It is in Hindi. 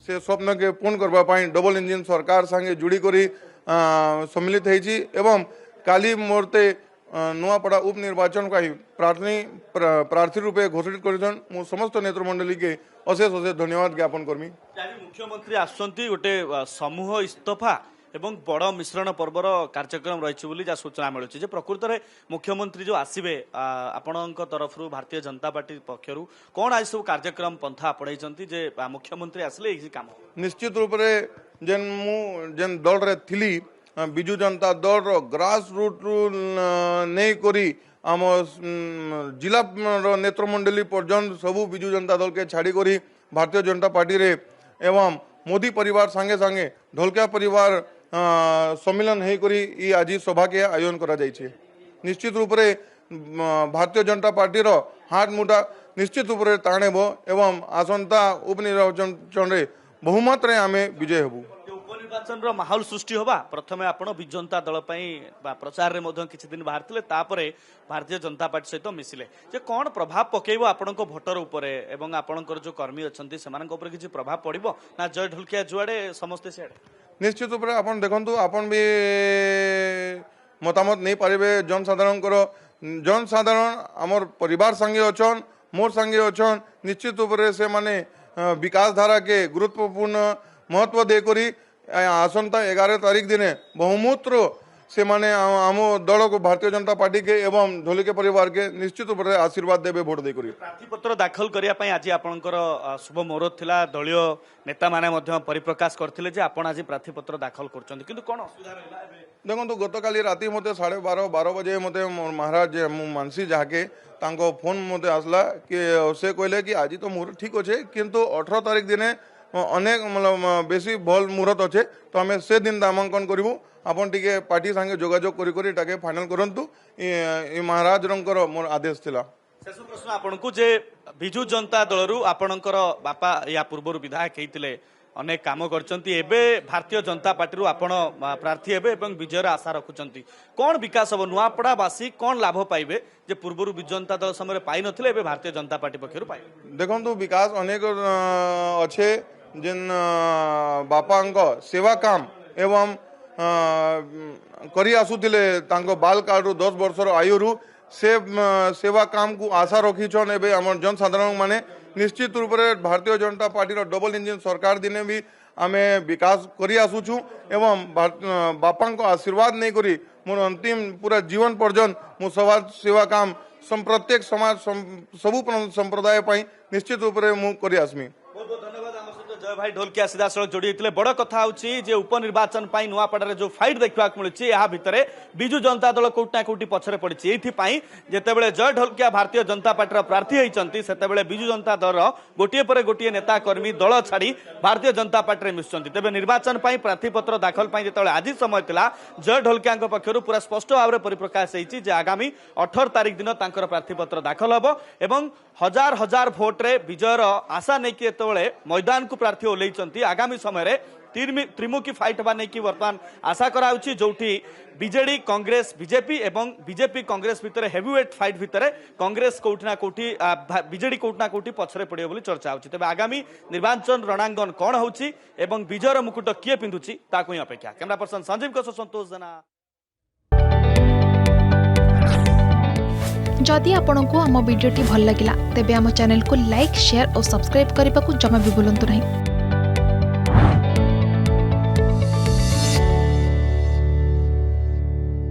से स्वप्न के पूर्ण करने डबल इंजिन सरकार संगे जुड़ी करी सम्मिलित होती एवं काली मुहूर्ते नुआपड़ा उपनिर्वाचन का प्रार्थी रूपे घोषित कर समस्त नेतृमंडली के अशेष अशेष धन्यवाद ज्ञापन करमी। मुख्यमंत्री आसुंच गोटे समूह इस्तफा एवं बड़ मिश्रण पर्वर कार्यक्रम रही जहाँ सूचना मिलूँ प्रकृत में मुख्यमंत्री जो आसवे आपण तरफ भारतीय जनता पार्टी पक्षर कौन आज सब कार्यक्रम पंथा आपड़े जे मुख्यमंत्री आसले काम निश्चित रूप से जेन दल रे थिली बिजु जनता दल ग्रास रूट नहीं करी आम जिला नेतृमंडली पर्यंत सबू बिजु जनता दल के छाड़ी करी भारतीय जनता पार्टी रे एवं मोदी परिवार संगे संगे ढोलकिया परिवार सम्मिलन है करी ई आज सभा के आयोजन करा जाइछे। निश्चित रूप से भारतीय जनता पार्टी रो हाथ मुठा निश्चित रूप से ताणेब एवं आसंता उपनिर्वाचन रे बहुमत रे आमे विजय हेबू। उपनिर्वाचन माहौल सृष्टि होगा प्रथम आपण बिजु जनता दल प्रचार रे किछि दिन बाहर तापरे भारतीय जनता पार्टी सहित मिसिले जे कौन प्रभाव पकेइबो आपणको भोटर उपरे एवं आपणकर जो कर्मी अछंती सेमानक उपरे किछि प्रभाव पड़िबो ना जय ढोलकिया जुआडे समस्ते सियाडे निश्चित रूप से आपण देखंतु आपण भी मतामत नहीं पारिबे जनसाधारण आमर परिवार संगे अछन मोर संगे अछन निश्चित रूप से माने विकास धारा के गुरुत्वपूर्ण महत्व देकरी आसंता 11 तारीख दिने बहुमूत्र से माने आम दल को भारतीय जनता पार्टी के एवं ढोलिके परिवार के निश्चित रूप से आशीर्वाद देवे भोट देकरी प्रार्थीपत्र दाखल करने आज आपणकर शुभ मुहूर्त थिला दलीय नेता माने मध्य परिप्रकाश करथिले जे आपण आज प्रार्थीपत्र दाखल करछन किंतु कोन असुविधा रहला देखो गतकाली राति मते 12:30 बजे मते महाराज मानसी जाके तांको फोन मते आसला कि से कहले कि आज तो मुहूर्त ठीक अच्छे किंतु 18 तारीख दिने अनेक मतलब बेसी भल मुहूर्त अच्छे तो आम से दिन नामांकन करूँ आपन टिके पार्टी संगे जोगाजोग करी फाइनल करंतु महाराज मोर आदेश थिला। शेष प्रश्न आपनकु जे बिजु जनता दलरू आपणकर बापा या पूर्व विधायक होते अनेक काम करचंती एबे भारतीय जनता पार्टी आपण प्रार्थी हेबे एवं विजयर आशा रखुचंती कौन विकास हम नुआपड़ावासी कौन लाभ पाइबे जे पूर्व बिजु जनता दल समय पाई नथिले एबे भारतीय जनता पार्टी पक्षरु पाइबे देखंतु विकास अनेक अच्छे जिन बापा सेवा काम एवं करी आसुथिले तांको बाल कार्ड 10 वर्षर आयुरु से सेवा काम को आशा रखीछन एबे हमर जनसाधारण माने निश्चित रूप से Bharatiya Janata party double engine सरकार दिने भी आमे विकास करी आसुछु एवं बापा को आशीर्वाद नहीं करी मोर अंतिम पूरा जीवन पर्यंत मु समाज सेवा काम प्रत्येक समाज सबू संप्रदाय निश्चित रूप से मु करी आसमी। जय भाई ढोलकिया सीधा सड़क जोड़ी बड़ कथा जे उपनिर्वाचन नुआपड़ा जो फाइट देखा मिली भितर बिजु जनता दल कोटना कोटी पछरे पड़ी जितेबाला जय ढोलकिया भारतीय जनता पार्टी प्रार्थी होती से बिजु जनता दल गोटे पर गोटे नेता कर्मी दल छाड़ी भारतीय जनता पार्टी मिशुंट तेज निर्वाचन प्रार्थीपत्र दाखल जो आज समय था जय ढोलकिया पक्षर पूरा स्पष्ट भाव में परिप्रकाश होती आगामी 18 तारीख दिन प्रार्थीपत्र दाखल हम एवं हजार हजार भोट्रे विजयर आशा नहीं मैदान को प्रार्थी ओल्लैचंती आगामी समय त्रिमुखी फाइट हवा नहीं वर्तमान आशा कराउछि जोठी बीजेडी कांग्रेस बीजेपी एवं बीजेपी कांग्रेस भितर हेवीवेट फाइट भितर कांग्रेस कोठना कोठी बीजेडी कोठना कोठी पछरे पड़ियो बोली चर्चा होछि तबे आगामी निर्वाचन रणांगन कोन होछि एवं विजयर मुकुट किए पिंधुछि ताकु ही अपेक्षा। कैमरा पर्सन संजीव को संतोष जना। जदि आपंक आम भिडी भल लगा तेब आम चैनल को लाइक शेयर और सब्सक्राइब करने को जमा भी भूलु नहीं।